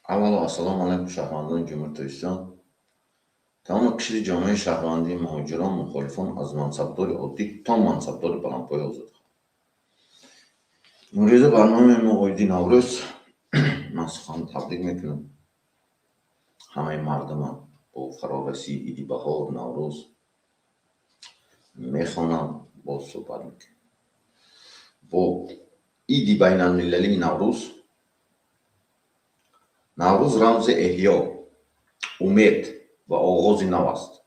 اولا السلام علیکم شهروندان جمهوری اسلامی. تمام کشور جامعه شهروندی مهاجران مخالفان از منصبدار عادی تا منصبدار بلندپایه آزاد. امروز برنامه ما عید نوروز. من سخن تبریک میکنم همه مردم با فرارسی عید بهار نوروز میخوانم با صحبت میکنم. با عید بین المللی نوروز رمز احیا، امید و آغاز نو است.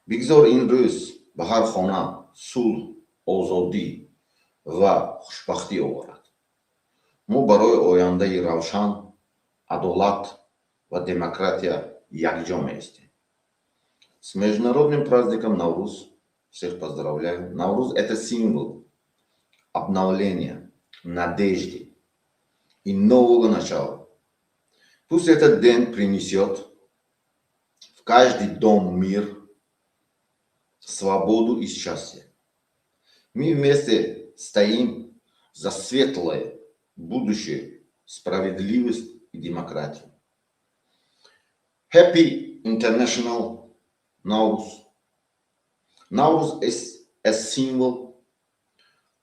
بگذار این روز به هر خانه صلح، آزادی و خوشبختی آورد. ما برای آینده روشن، عدالت و демократия якжа می‌ایستیم. С международным праздником Навруз! Всех поздравляю. Навруз – это символ обновления, надежды и нового начала. Пусть этот день принесет в каждый дом мир, свободу и счастье. Мы вместе стоим за светлое будущее, справедливость и демократию. Happy International Nowruz. Nowruz is a symbol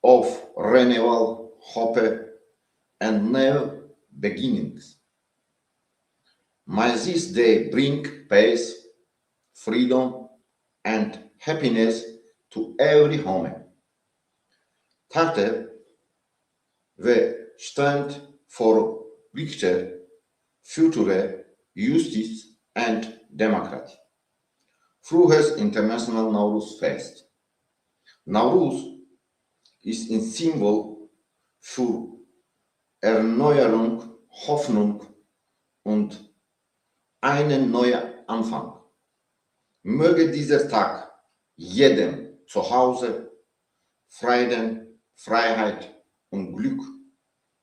of renewal, hope, and new beginnings. May this day bring peace, freedom, and happiness to every home. Takte we stand for victory, future, justice, and democracy. Through his International Nowruz Fest. Nowruz ist ein Symbol für Erneuerung, Hoffnung und einen neuen Anfang. Möge dieser Tag jedem zu Hause Frieden, Freiheit und Glück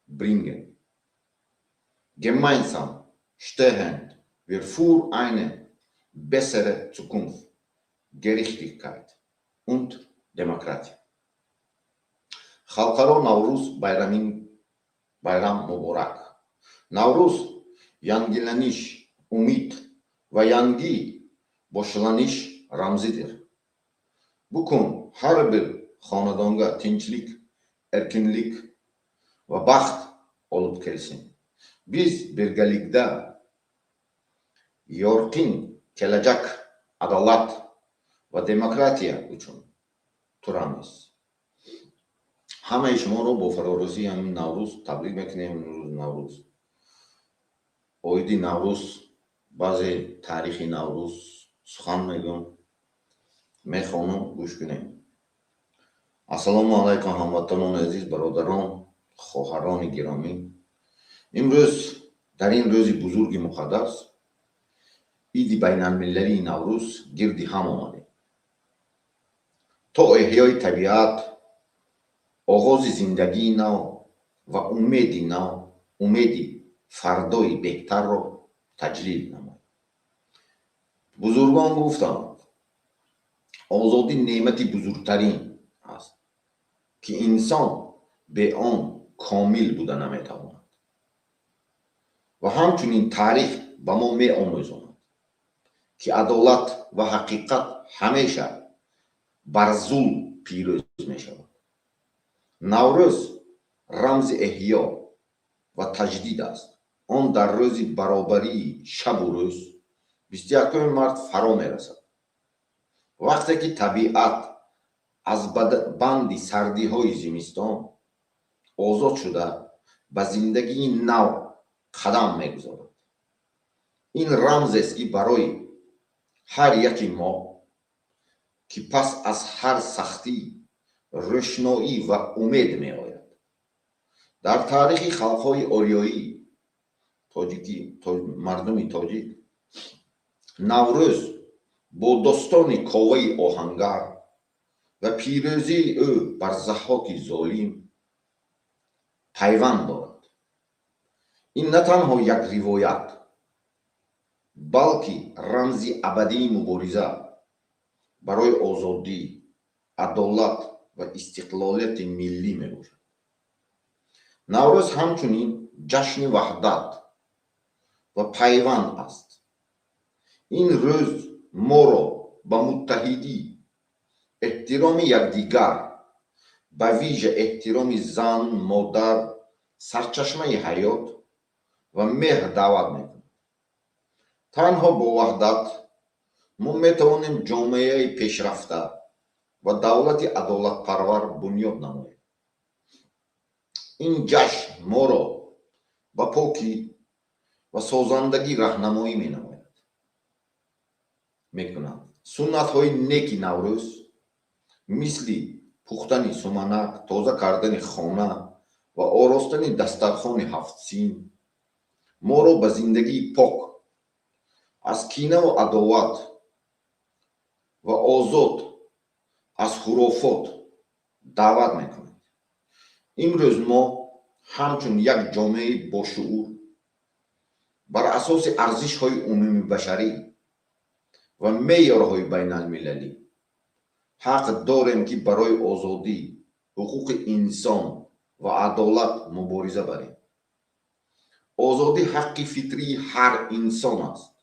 bringen. Gemeinsam stehen wir für eine bessere Zukunft, Gerechtigkeit und Demokratie. Халқаро Навруз байрам муборак. Навруз янгиланиш, умид ва янги бошланиш рамзидир. Bugün her bir xonadonga tinchlik, erkinlik ve baxt olup kelsin. Biz birgalikda yorqin kelajak, adalat ve demokratiya uchun turamiz. همه شما رو با فرارسی همین نوروز تبریک میکنیم. امروز نوروز، عید نوروز، بعضی تاریخی نوروز سخن میگم، میخوانم، گوش کنیم. السلام علیکم هموطنان عزیز، برادران، خواهران گرامی. امروز در این روز بزرگ مقدس، عید بین المللی نوروز گردی هم آمده تا احیای طبیعت، آغاز زندگی نو و امیدی نو، امیدی فردای بهتر را تجلیل نماید. بزرگان گفتند آزادی نعمتی بزرگترین است که انسان به آن کامل بوده نمیتواند و همچنین تاریخ به ما می آموزاند که عدالت و حقیقت همیشه بر ظلم پیروز می شود. نوروز رمز احیا و تجدید است. آن در روز برابری شب و روز 21 مارس فرا می رسد. وقتی که طبیعت از بند سردی های زمستان آزاد شده به زندگی نو قدم می گذارد. این رمز است که برای هر یکی ما که پس از هر سختی روشنایی و امید می آید. در تاریخ خلقهای آریایی مردم تاجیک، نوروز با داستان کاوه آهنگر و پیروزی او بر ضحاک ظالم پیوند دارد. این نه تنها یک روایت بلکه رمز ابدی مبارزه برای آزادی، عدالت و استقلالیت ملی می باشد. نوروز همچنین جشن وحدت و پیوند است. این روز ما را به متحدی، احترام یکدیگر، به ویژه احترام زن، مادر، سرچشمه حیات و مهر دعوت میکنم. تنها با وحدت ما میتوانیم جامعه پیشرفته و دولت عدالت پرور بنیاد نماییم. این جشن ما را به پاکی و سازندگی راهنمایی میکنند. سنت های نیکی نوروز مثل پختن سمنک، تازه کردن خانه و آراستن دسترخوان هفت سین ما را به زندگی پاک از کینه و عداوت و آزاد از خرافات دعوت میکنند. امروز ما همچون یک جامعه با شعور بر اساس ارزش های عمومی بشری و معیارهای بین المللی حق داریم که برای آزادی، حقوق انسان و عدالت مبارزه بریم. آزادی حق فطری هر انسان است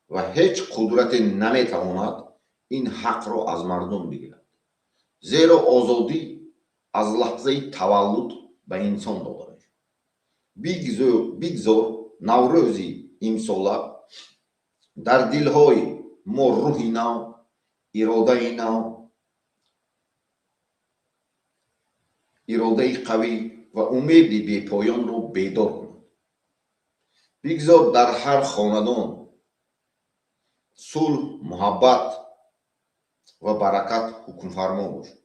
و هیچ قدرت نمیتواند این حق را از مردم بگیرد، زیرا آزادی از لحظه تولد به انسان داده میشود. بگذار نوروزی امساله در دلهای ما روحی نو، اراده نو، اراده قوی و امید بی پایان را بیدار کند. بگذار در هر خاندان صلح، محبت و برکت حکم فرما باشد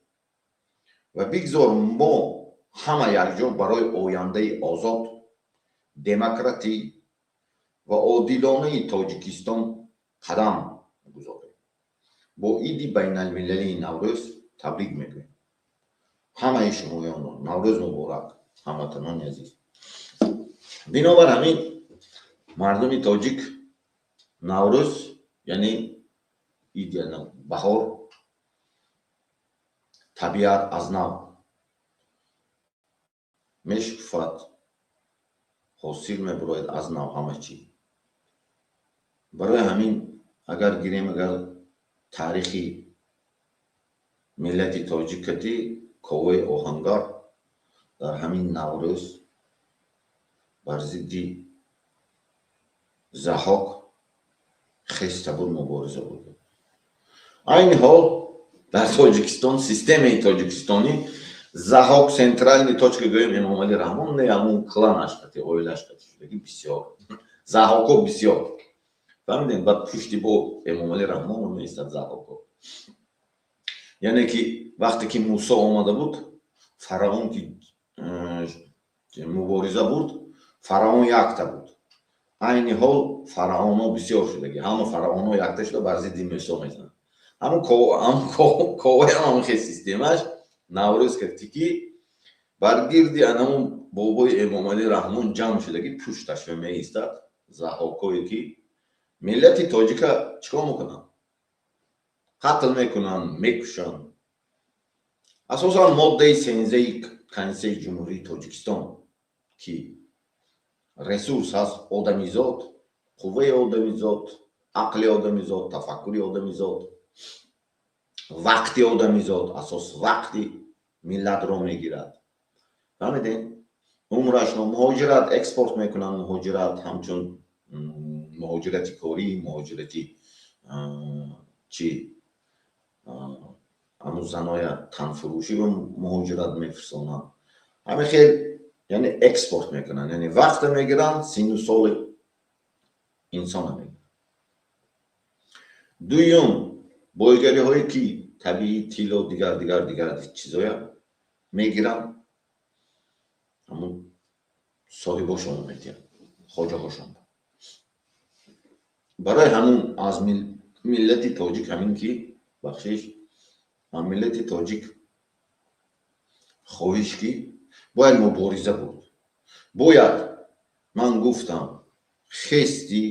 و بگذار ما همه یکجا برای آینده آزاد، دموکراتی و عادلانه تاجیکستان قدم گذاریم. با عید بین المللی نوروز تبریک میگویم. همه شمایان را نوروز مبارک، هموطنان عزیز. بنابر همین مردم تاجیک نوروز یعنی عید، یعنی بهار، طبیعت از نو میشکفد، حاصل میبراید از نو همه چی. برای همین اگر گیریم، اگر تاریخی ملت تاجیکتی کوه آهنگر در همین نوروز بر ضد ضحاک خسته بود، مبارزه بود. این حال در تاجیکستان سیستم تاجیکستانی ضحاک سنترالni точка говорим Эмомали Раҳмон не ҳамун кланаш кати оилаш кати шудаги бисёр ضحاک‌ها бисёр фаҳмидем. ба пушти бо Эмомали Раҳмон меистад ضحاک‌ها. яъне ки вақте ки Мусо омада буд, фараон ки мубориза бурд, фараон якта буд. айни ҳол фараонҳо бисёр шудаги, ҳама фараонҳо якта шуда бар зидди Мусо мезананд. ҳамун коваи ҳамун хел системаш наврӯз карди ки бар гирди анамун бобои Эмомали Раҳмон ҷамъ шудаги пушташ меистад ضحاکҳое ки миллати тоҷика чикор мекунанд? қатл мекунанд, мекушанд. асосан моддаи 13 конститутсияи ҷумҳурии Тоҷикистон ки ресурс ҳаст: одамизод, қувваи одамизод, ақли одамизод, тафаккури одамизод, вақти одамизод, асос вақти миллатро мегирад. фаҳмидем? умрашро муҳоҷират экспорт мекунанд. муҳоҷират ҳамчун муҳоҷирати корӣ, муҳоҷирати чӣ ҳамун заноя танфурӯширо муҳоҷират мефирсонанд. ҳамин хел яъне экспорт мекунанд, яъне вақта мегиранд, сину соли инсона мегиранд. дуюм, бойгариҳое ки табиӣ, тилло, дигар чизоя мегиранд, ҳамун соҳибошон метиҳанд, хоҷаҳошон. барои ҳамун аз миллати тоҷик ҳамин ки бахшиш миллати тоҷик хоҳиш ки бояд мубориза буд. бояд, ман гуфтам, хести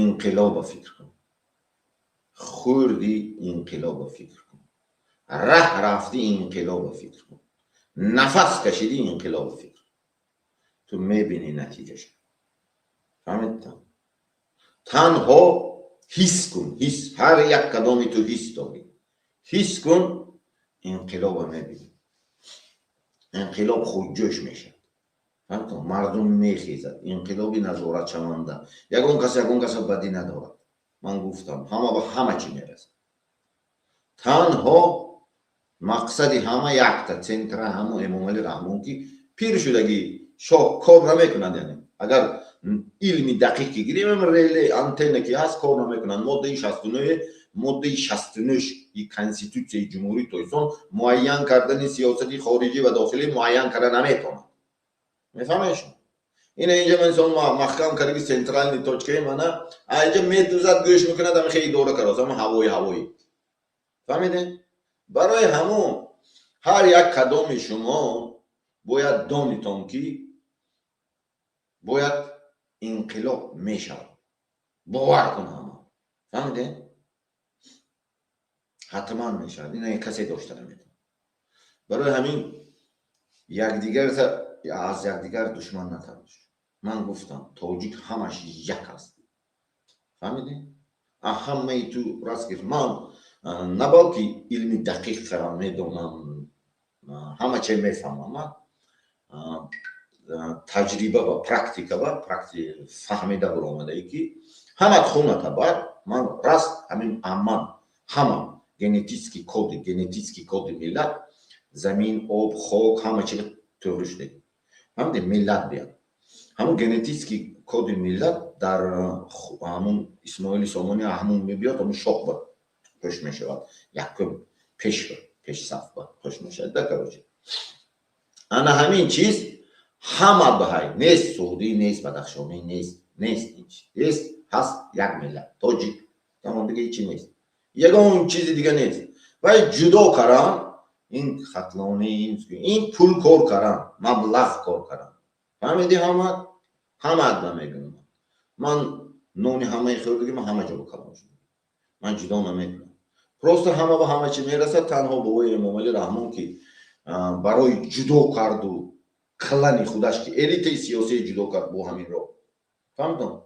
инқилоба фикр кун, хӯрди инқилоба фикр кун, раҳ рафти инқилоба фикр кун, нафас кашиди инқилоба фикр кун. ту мебини натиҷаша. فهمیدم؟ تنها حس کن، حس، هر یک کدامی تو حس داری، حس کن انقلاب میبینی، انقلاب خودجوش میشه. مردم میخیزد، انقلابی نظارت شونده، یگون کس بدی ندارد. من گفتم همه با همه چی میرسد. تنها مقصدی همه یکتا، центра همه امام علی رحمون که پیر شدگی کار نمیکنند. یعنی اگر علمی دقیقی گیریم ریلی انتنه که هست کار نمیکنند. ماده 69 کنستیتوسیون جمهوری تویسون معین کردن سیاستی خارجی و داخلی معین کردن نمیتونه. میفهمیش؟ اینجا انسان محکم کردگی سنترال نیتوچکه منه اینجا میدوزد گوش میکنه دم خیلی دوره کراز هم هوایی. فهمیده؟ برای همون هر یک کدام شما باید دانیتون که باید انقلاب میشود. باور کن همه. فهمیده؟ حتما میشود. این کسی داشته نمیده. برای همین از یکدیگر دشمن نترش. من گفتم تاجیک همش یک هست. فهمیده؟ همه تو راست گفت. من نبالکی علمی دقیق قرار میدونم، همه چی میفهمم. تجربه و پرکتیکا فهمیده برآمده ای که همه خونه تبر من راست همین امان همه گنتیسکی کد ملت زمین آب خاک همه چی طور شده. همین ملت بیاد همون گنتیسکی کد ملت در همون اسماعیل سامانی همون میبیاد همون شاق با پشت میشود یکم پیش صف با پشت میشود دکروچه انا همین چیز همه بهای نیست. سعودی نیست، بدخشانی نیست هست یک ملت تاجیک تمام دیگه هیچی نیست. یگان چیز دیگه نیست. و جدا کردن این خطلانی این پول کار کردن مبلغ کار کردن. فهمیدی؟ همه ادنا میگم من نونی همه خوردگی من همه جا بکنم من جدا نمیکنم. پروست همه با همه چی میرسد. تنها بابای امام علی رحمون که برای جدا کرد و کلانی خودش که الیت سیاسی جدا کرد با همین رو. فهمیدم؟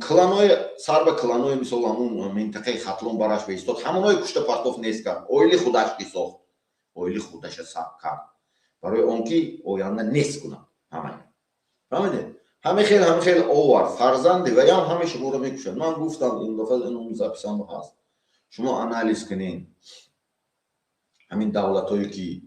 کلانای سر به کلانای مثال همون منطقه خطلون براش بیستاد همونای کشته پرتوف نیست کرد. اویلی خودش که ساخت، اویلی خودش ساخت کرد برای اون که اوینده نیست کنم همه. فهمیده؟ همه خیلی اوور فرزنده و یا همه شما رو میکشن. من گفتم این دفعه این زپسان هست شما انالیز کنین همین دولت هایی که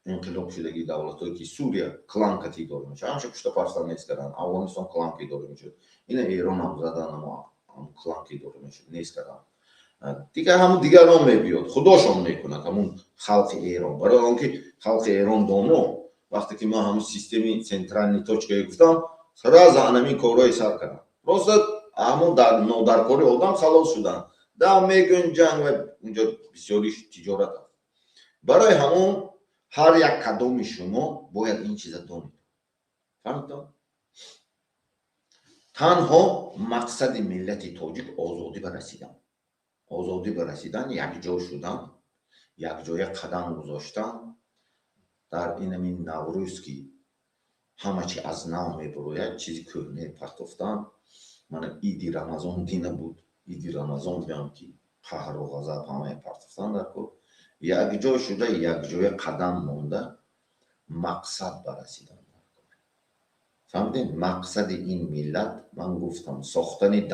انقلاب شدگی دولت هایی که سوریا کلانکتی داره میشه همشه کشته پرستان نیست کردن. افغانستان کلانکی داره میشه. این ایران هم زدن اما کلانکی داره میشه نیست کردن. دیگه همون دیگر هم میبیاد خداشون میکنند همون خلق ایران. برای آنکه خلق ایران دانو وقتی که ما همون سیستمی سنترال نیتوچکه گفتم سراز انمی کارهای سر کردن راست همون در نودرکاری آدم خلاص شدن در میگن جنگ و اونجا بسیاری تجارت هست. برای همون هر یک کدام شما باید این چیز دانید. فهمیدم؟ تنها مقصد ملت تاجیک آزادی برسیدن یک جا شدن، یک جای قدم گذاشتن در این نوروز که همه چی از نو میبروید چیزی کهنه پرتافتن. من ایدی رمضان دینه بود. ایدی رمضان بیام که قهر و غضب همه پرتافتن در کل یک جا شده یک جای قدم مونده مقصد برسیدن. فهمیدین؟ مقصد این ملت من گفتم ساختن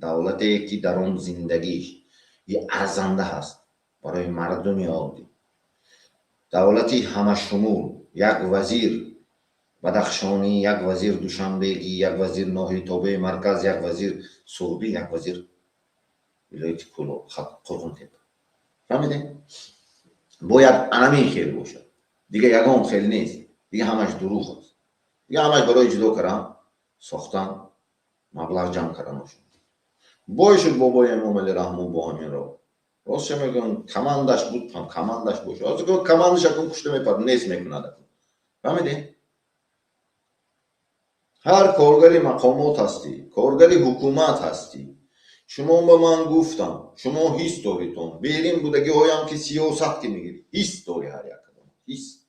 دولتی که در آن زندگیش یه ارزنده هست برای مردم عادی. دولتی همه شمول یک وزیر بدخشانی، یک وزیر دوشنبهگی، یک وزیر ناحیه تابع مرکز، یک وزیر سعودی، یک وزیر ولایت قرقون تیپ. فهمیدین؟ باید همین خیل باشد. دیگه یگان خیل نیست. دیگه همش دروغ است. دیگه همش برای جدا کردن ساختن مبلغ جمع کردن شد. بای شد بابای امام علی رحمون با همین رو راست میگن کماندش بود کماندش باشه. از که کماندش اکن کشته میپرد نیست میکنه. فهمیدین؟ هر کارگری مقامات هستی، کارگری حکومت هستی. شما با من گفتم شما حس داریتون بیرین بودگی هایم که سیاست که میگیری حس داری. هر یک کدام حس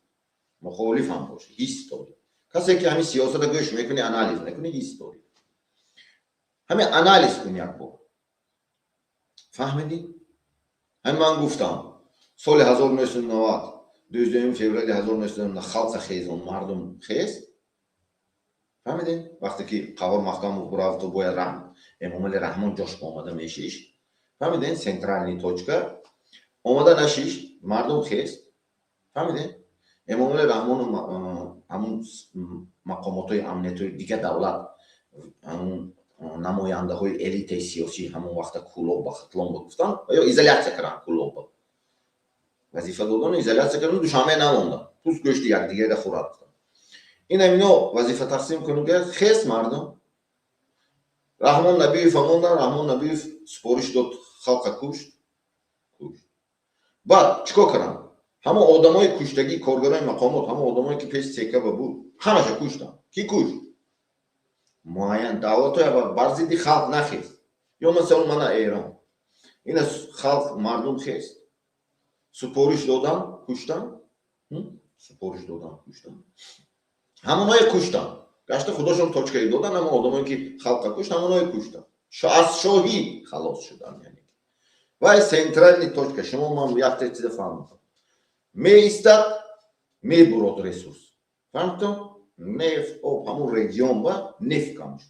مخالف هم باشه حس داری. کسی که همین سیاست گوش میکنی انالیز میکنی هیستوری همین انالیز کنی اکو فهمیدی؟ همین من گفتم سال 1990 دوم فوریه 1990 خلق خیزون مردم خیز فهمیدین؟ وقتی که قوار محکم براو تو باید امام رحمان جاش آمده میشیش فهمیدین؟ سنترالنی توچکا آمده نشیش مردم خیز فهمیدین؟ امام رحمان همون مقامات های امنیت های دیگه دولت همون نماینده های الیت سیاسی همون وقت کلوب با خطلان بگفتن یا ایزولیاسیا کردن کلوب وظیفه دادن ایزولیاسیا کردن دوشنبه نموندن پوست گوشت یکدیگه را خورد این همینا وظیفه تقسیم کنیم که خیس مردم رحمان نبیف هموندن رحمان نبیف سپورش داد خلق کشت بعد چیکار کردن همه آدمای کشتگی کارگرای مقامات همه آدمایی که پیش سکه بود همش کشتن کی کشت معین دعوت های برزیدی خلق نخیست یا مثلا من ایران این خلق مردم خیست سپورش دادن کشتن سپورش دادن کشتن همونای کشتن گشته خودشون توچکه دادن اما آدمایی که خلق کشت همونای کشتن از شاهی خلاص شدن یعنی و سنترالنی توچکه شما من یک چیز فهمیدم می ایستاد می برد رسورس فهمتم نفت آب همون رژیون با نفت کمش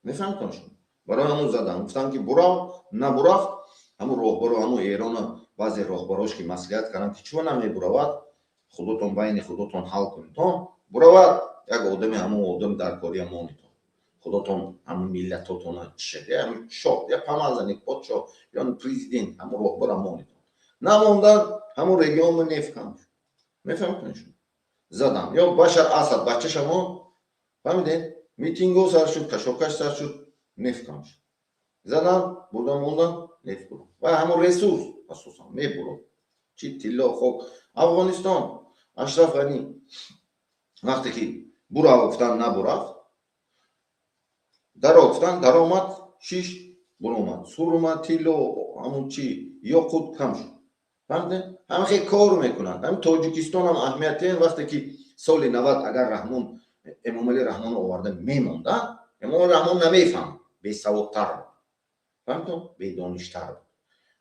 نفهمتم شما برای همون زدن گفتن که براو نبراف همون راهبر همون ایران بعضی راهبراش که مسئولیت کردن که چون نمی براود خودتون بین خودتون حل کنید براود یک آدم همون آدم در کاری مانیتون خودتون همون ملتتون چه همون شاه یا پامازنی پادشاه یا پرزیدنت همون راهبر مانیتون نموندن همون رژیون نفت کمش میفهمید شما زدم یا بشار اسد بچه شما فهمیدین میتینگو سر شد کشاکش سر شد نفت کمش زدم بردم موندن نفت برو و همون رسورس اساسا میبرو چی تیلا خوب افغانستان اشرف غنی وقتی که برا گفتن نبرا در گفتن در آمد شیش برو اومد سور اومد تیلا همون چی یا خود کم شد فهمیدین همه خیلی کار میکنن هم تاجیکستان هم اهمیتی وقتی که سال 90 اگر رحمان امام علی رحمان آورده میموندن امام رحمان نمیفهم بی سوادتر فهمتم بی دانشتر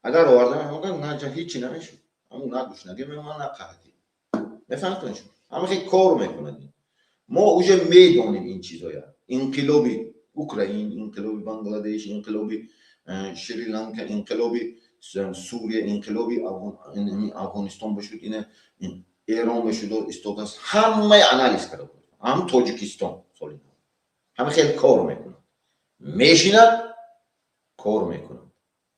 اگر آورده میموندن نه هیچی نمیشد همون نه گوشنگی میموندن نه قحطی میفهمتون همه خیلی کار میکنن ما اوجه میدانیم این چیزایا انقلابی اوکراین انقلابی بنگلادش انقلابی شریلانکا انقلابی سوریه انقلابی افغانستان بشود اینه ایران بشود استوکس همه انالیز کرده بود هم تاجیکستان سالی همه خیلی کار میکنن میشینن کار میکنن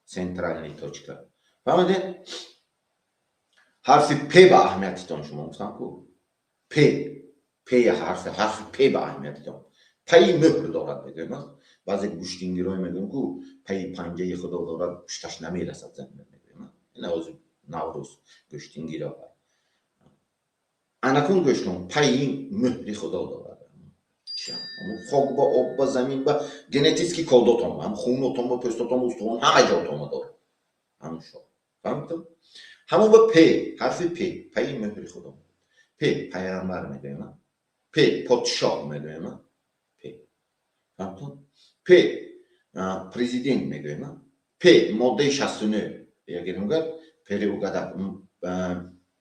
سنترال نیتوچکا فهمیدین حرف پ به اهمیتتون شما گفتم کو پ حرف پ به اهمیتتون پی مهر دارد میگم بعضی گوشتینگیرای میگن کو پی پنجه خدا دارد گوشتش نمیرسد زمین میگم این از نوروز گوشتینگیرا انا کن گوشتون پی مهر خدا دارد خاک با آب با زمین با ژنتیکی کداتون هم خونتون با پستتون استخوان همه جاتون داره همون شو فهمیدم همون با پ حرف پی مهر خدا پیامبر میگم پادشاه میگم فهمتون پرزیدنت میگم ماده 69 як говорят перевода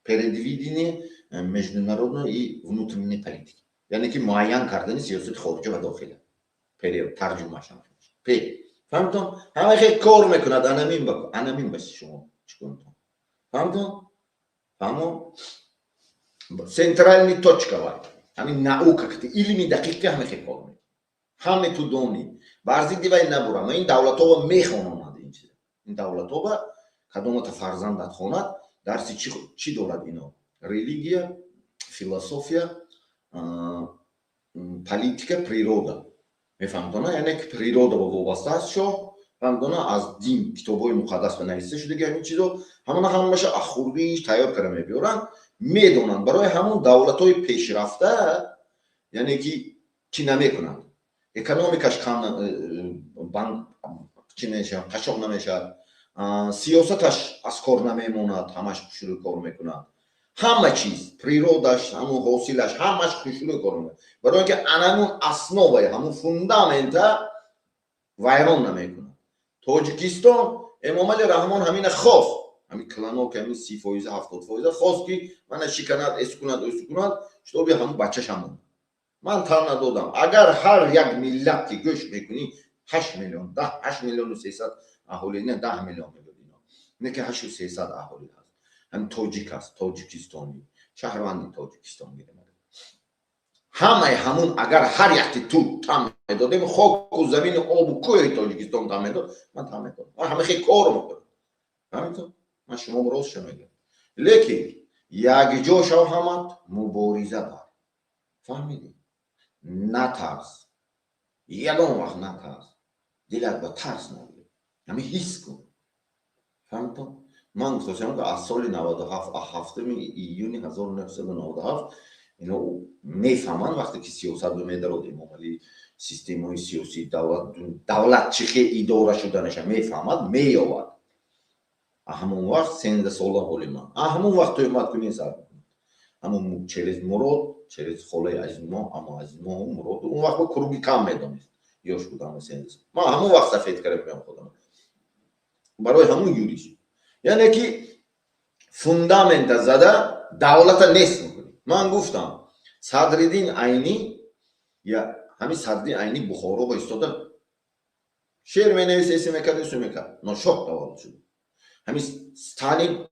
передвижение международной и внутренней политики یعنی که معین کردن سیاست خارجی و داخلی ترجمه شد فهمتون همه خیلی کار میکند انمین بس شما چیکار فهمتون سنترالنی توچکا همین نаука که علمی دقیق همه خیلی کار میکنه همه تو دونی برزی دیوای نبورم این دولت ها میخوانند این چیز این دولت ها کدوم تا فرزندت خواند درسی چی دارد اینا ریلیگیا فیلسوفیا политика природа میفهمید یعنی که природа با وابسته است شو فهمید از دین کتابای مقدس بنویسته شده همین چیزا همش اخوردیش تیار کرده میبیارن میدونن برای همون دولت‌های پیشرفته یعنی که چی نمیکنن اکونومیکش کم چی میشه قشنگ نمیشه سیاستش از کار نمیموند همش شروع کار میکنن همه چیز پریرودش همون حاصلش همش خشوع کنه، برای اینکه همون اسنوه همون فوندامنت ویران نمیکنه. تاجیکستان امام علی رحمان همین خواست، همین کلانو که همین 30% 70% خواست که من شکند اسکوند شو به همون بچه‌ش همون من تن ندادم. اگر هر یک ملت که گوش میکنی 8 میلیون 8 میلیون و 300 اهالی، نه 10 میلیون میگه اینا، نه که 8 و 300 اهالی هست. هم تاجیک هست، تاجیکستانی، شهروندی تاجیکستان میره. همه همون اگر هر یک تو تام دادیم خاک و زمین آب و کوه تاجیکستان تام داد، من تام دادم. من همه خیلی کار میکنم همینطور، من شما راست شمیدم. لیکن یک جا شو همت مبارزه دار، فهمیدی؟ نترس، یگان وقت نترس، دلت با ترس نگیر، همین حس کن. فهمیدم؟ من گفتم که از سال 97 هفتم ایونی 1997 اینو میفهمن وقتی که سیاست رو میدارد امام علی سیستم های سیاسی دولت چه اداره شدنش میفهمد میآورد. همون وقت 13 ساله بودم من، همون وقت اومد کنی سر همون چلیز مراد چلیز خاله عزیز ما، اما عزیز ما هم مراد اون وقت با کروگی کم میدانست یاش بودم 13 سال. من همون وقت سفید کردم خودم برای همون یوریش، یعنی که فوندامنت زده دولت نیست میکنی. من گفتم صدرالدین عینی یا همین صدرالدین عینی بخارا با استاده شعر می نویسه اسم میکرد اسم میکرد ناشاق دوالت شد. همین ستالین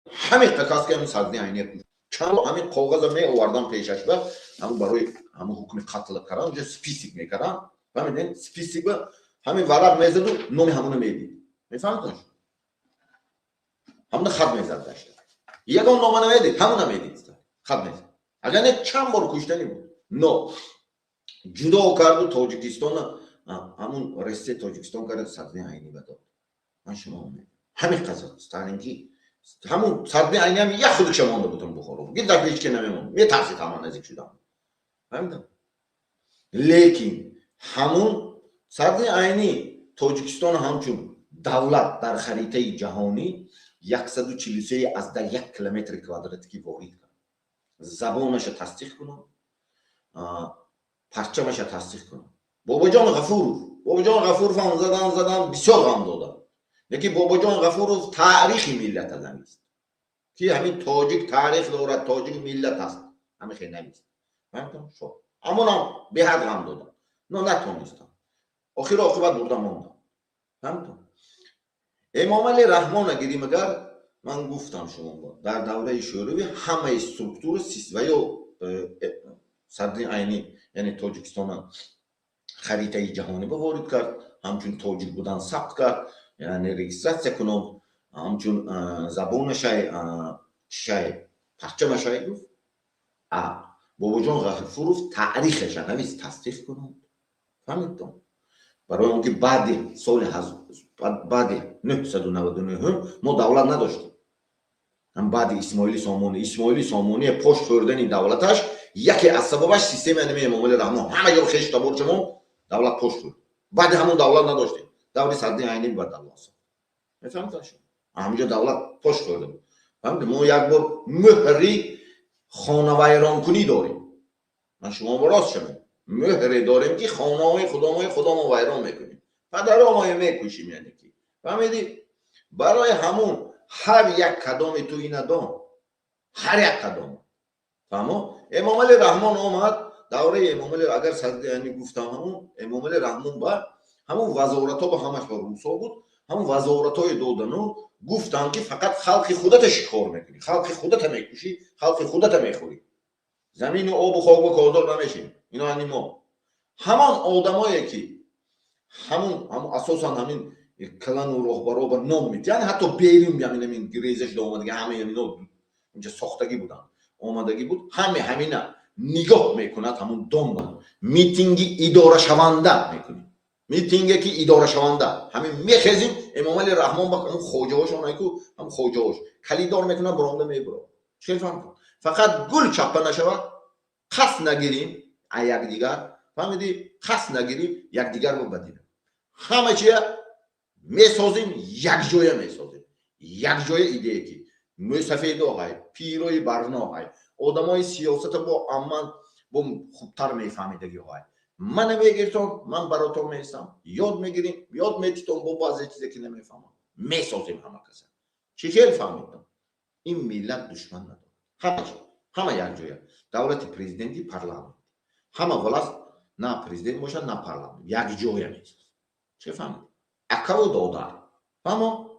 همین قکاس که همین صدرالدین عینی چند همین کاغذ می آوردم پیشش و همون برای همون حکم قتل کردن اونجا سپیسیک میکردن و میدین سپیسیک و همین ورق میزد و نام همونو میدید. میفهمید؟ همون خط میزد داشت یگان نام نمیدید همون میدید خط میزد. اگر نه چند بار کشتنی بود. نو جدا کرد و تاجیکستان همون رشته تاجیکستان کرد صدرالدین عینی بداد. من شما همین قضا ستالینگی همون صدرالدین عینی هم یک خودش مونده بودم بخورم گید در هیچ که نمیمون میترسید تمام نزدیک شدم. فهمیدم؟ لیکن همون صدرالدین عینی تاجیکستان همچون دولت در خریطه جهانی 143 از در 1 کیلومتر کوادراتیکی وارد کرد. زبانش تصدیق کنم، پرچمش تصدیق کنم. بابا جان غفور فهم زدن بسیار غم دادن. یکی بابا جان غفور تاریخی ملت از است که همین تاجیک تاریخ دارد، تاجیک ملت است، همین خیلی نمیست. فهمیدم شو اما به حد غم دادن نه نتونستم آخر عاقبت بردم موندم. فهمیدم؟ امام علی رحمان اگری مگر من گفتم شما در دوره شوروی همه استرکتور و یا صدرالدین عینی یعنی تاجیکستان خریطه جهانی به وارد کرد، همچون تاجیک بودن ثبت کرد، یعنی رجیستراسیون کنم، همچون زبانش پرچمش گفت بابا جان غفور تاریخش نویس تصدیق کنم. فهمیدم؟ برای اون که بعد سال بعد 999 ما دولت نداشتیم. هم بعد اسماعیلی سامانی پشت خوردن دولتش یکی از سببش سیستم انمی امام علی رحمان همه جا خیش تبار چمون دولت پشت خورد. بعد همون دولت نداشتیم. دوره صدرالدین عینی بعد دولت ساخت. میفهمید شما؟ همینجا دولت پشت خورد. فهمید؟ ما یک بار مهری خانه ویران کنی داریم. من شما براست شما مهری داریم که خانه خدا ما ویران میکنیم. پدر ما میکشیم یعنی که. فهمیدی؟ برای همون هر یک قدم تو این ادام هر یک قدم فهمو امام علی رحمان آمد دوره امام علی اگر صدرالدین گفتم همون امام علی رحمان با همون وزارت ها با همش با روسا بود، همون وزارت های دادنو گفتن که فقط خلق خودت شکار میکنی، خلق خودت میکشی، خلق خودت میخوری، زمین و آب و خاک و کادر نمیشین. اینا یعنی ما همان آدمایی که همون اساسا همین کلان و رهبرا با نام میت، یعنی حتی بیرون همین گریزش دا اومد که همه اینا اینجا ساختگی بودن آمدگی بود، همینا نگاه میکند همون دنبال میتینگی اداره شونده میکنیم، میتینگی که اداره شونده همین میخزیم امام علی رحمان با همون خوجه‌هاش اونایی که هم خوجه‌هاش خریدار میکنن برنده میبره. چه فهم فقط گل چپه نشود، خاص نگیریم یک دیگر. فهمیدی؟ خاص نگیریم یک دیگر رو بدیم، همه چیه میسازیم یک جویه میسازیم، یک جای ایده که سفید آقای پیروی برنا آقای آدمای سیاست با اما با خوبتر میفهمیدگی آقای من میگیرتم من براتون میستم یاد میگیریم یاد میتیتم با بعضی چیزی که نمیفهمم میسازیم همه کسا چی خیلی فهمیدم این ملت دشمن نداره همه یک جای دولت پرزیدنتی پارلمان همه ولست نه پرزیدنت باشه نه پارلمان یک جای میساز چه فهمید اکا و دادر اما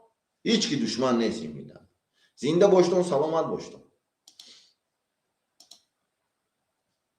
هیچ کی دشمن نیست این ملت زنده باشتون سلامت باشتون